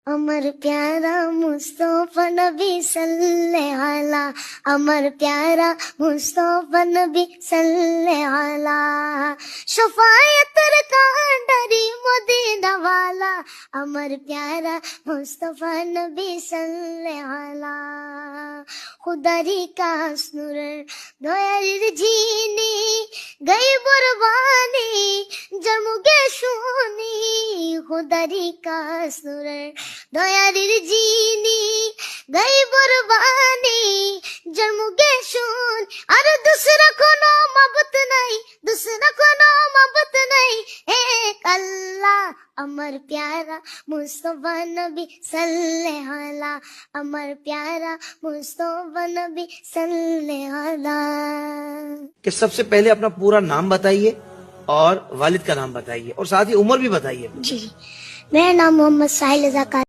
अमर प्यारा मुस्तफा नबी सल्लल्लाहु अलैहि, अमर प्यारा मुस्तफा नबी सल्लल्लाहु अलैहि, शफायत का डरी मदीना वाला, अमर प्यारा मुस्तफा नबी सल्लल्लाहु अलैहि, खुदारी का नूर दयार जीनी गई कुर्बानी जमुगे শুনি, खुदारी का नूर দয়ার জিনি গই কুরবানি জন্মগে শুন, আর दूसरा কোনো মাবুদ নাই, दूसरा কোনো মাবুদ নাই, এক আল্লাহ अमर प्यारा मुस्तफा नबी सल्लल्लाहु अलैहि, अमर प्यारा मुस्तफा नबी सल्लल्लाहु अलैहि। कि सबसे पहले अपना पूरा नाम बताइए और वालिद का नाम बताइए और साथ ही उम्र भी बताइए। जी, मेरा नाम मोहम्मद साहिल रज़ा